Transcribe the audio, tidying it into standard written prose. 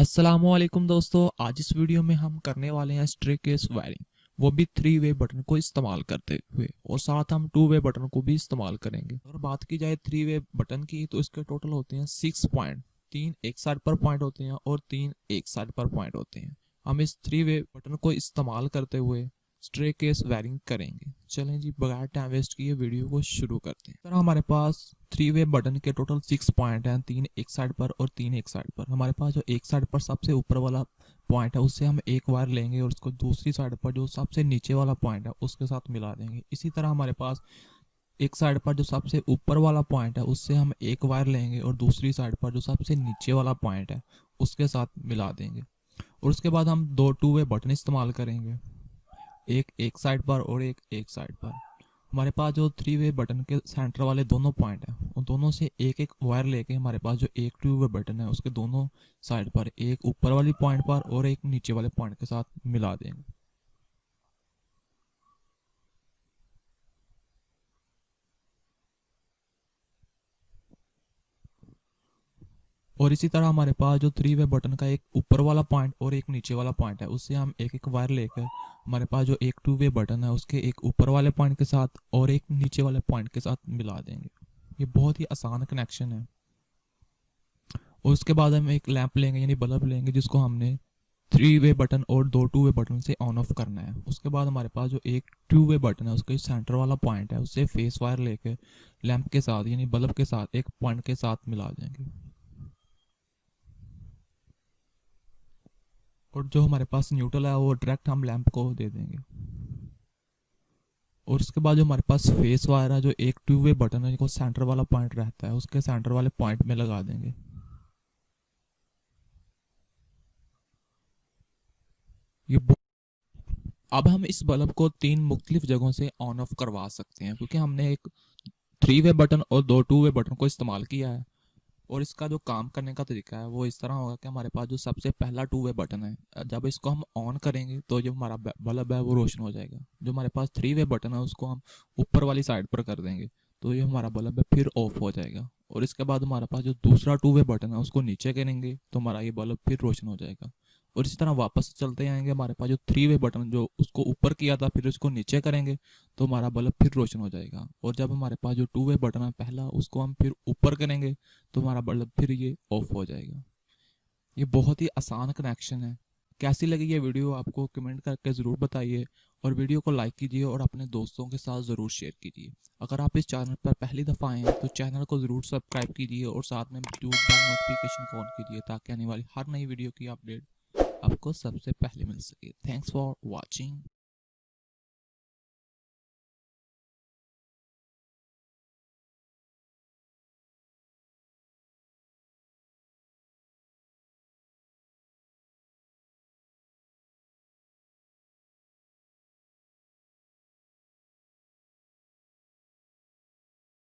अस्सलामुअलैकुम दोस्तों, आज इस वीडियो में हम करने वाले हैं स्ट्रे केस वायरिंग, वो भी 3 वे बटन को इस्तेमाल करते हुए, और साथ हम 2 वे बटन को भी इस्तेमाल करेंगे। अगर बात की जाए 3 वे बटन की तो इसके टोटल होते हैं 6 पॉइंट। 3 एक साइड पर पॉइंट होते हैं और 3 एक साइड पर पॉइंट होते हैं। हम इस 3 वे बटन को इस्तेमाल करते हुए स्ट्रे केस वायरिंग करेंगे। चलें जी, बगैर टाइम वेस्ट किए वीडियो को शुरू करते हैं। तरह हमारे पास 3 वे बटन के टोटल 6 पॉइंट हैं, 3 एक साइड पर और 3 एक साइड पर। हमारे पास जो एक साइड पर सबसे ऊपर वाला पॉइंट है उससे हम एक वायर लेंगे और उसको दूसरी साइड पर जो सबसे नीचे वाला पॉइंट है उसके साथ मिला देंगे। इसी तरह हमारे पास एक साइड पर जो सबसे ऊपर वाला पॉइंट है उससे हम एक वायर लेंगे और दूसरी साइड पर जो सबसे नीचे वाला पॉइंट है उसके साथ मिला देंगे। और उसके बाद हम दो 2 वे बटन इस्तेमाल करेंगे, एक एक साइड पर और एक एक साइड पर। हमारे पास जो 3 वे बटन के सेंटर वाले दोनों पॉइंट हैं उन दोनों से एक एक वायर लेके हमारे पास जो एक 2 वे बटन है उसके दोनों साइड पर एक ऊपर वाली पॉइंट पर और एक नीचे वाले पॉइंट के साथ मिला देंगे। और इसी तरह हमारे पास जो 3 वे बटन का एक ऊपर वाला पॉइंट और एक नीचे वाला पॉइंट है उससे हम एक एक वायर लेकर हमारे पास जो एक 2 वे बटन है उसके एक ऊपर वाले पॉइंट के साथ और एक नीचे वाले पॉइंट के साथ मिला देंगे। ये बहुत ही आसान कनेक्शन है। और उसके बाद हम एक लैंप लेंगे यानी बल्ब लेंगे जिसको हमने 3 वे बटन और दो 2 वे बटन से ऑन ऑफ करना है। उसके बाद हमारे पास जो एक 2 वे बटन है उसका सेंटर वाला पॉइंट है उससे फेस वायर लेके लैंप के साथ यानी बल्ब के साथ एक पॉइंट के साथ मिला देंगे। और जो हमारे पास न्यूट्रल है वो डायरेक्ट हम लैंप को दे देंगे। और उसके बाद जो हमारे पास फेस वायर है जो एक 2 वे बटन है जो सेंटर वाला पॉइंट रहता है उसके सेंटर वाले पॉइंट में लगा देंगे। ये अब हम इस बल्ब को 3 मुख्तलिफ जगहों से ऑन ऑफ करवा सकते हैं क्योंकि हमने एक 3 वे बटन और दो 2 वे बटन को इस्तेमाल किया है। और इसका जो काम करने का तरीका है वो इस तरह होगा कि हमारे पास जो सबसे पहला 2 वे बटन है जब इसको हम ऑन करेंगे तो जो हमारा बल्ब है वो रोशन हो जाएगा। जो हमारे पास 3 वे बटन है उसको हम ऊपर वाली साइड पर कर देंगे तो ये हमारा बल्ब है फिर ऑफ हो जाएगा। और इसके बाद हमारे पास जो दूसरा 2 वे बटन है उसको नीचे करेंगे तो हमारा ये बल्ब फिर रोशन हो जाएगा। और इसी तरह वापस चलते आएंगे, हमारे पास जो 3 वे बटन जो उसको ऊपर किया था फिर उसको नीचे करेंगे तो हमारा बल्ब फिर रोशन हो जाएगा। और जब हमारे पास जो 2 वे बटन है पहला उसको हम फिर ऊपर करेंगे तो हमारा बल्ब फिर ये ऑफ हो जाएगा। ये बहुत ही आसान कनेक्शन है। कैसी लगी ये वीडियो आपको कमेंट करके ज़रूर बताइए और वीडियो को लाइक कीजिए और अपने दोस्तों के साथ ज़रूर शेयर कीजिए। अगर आप इस चैनल पर पहली दफ़ा आए हैं तो चैनल को ज़रूर सब्सक्राइब कीजिए और साथ में बेल नोटिफिकेशन को ऑन कीजिए ताकि आने वाली हर नई वीडियो की अपडेट आपको सबसे पहले मिल सके। Thanks for watching.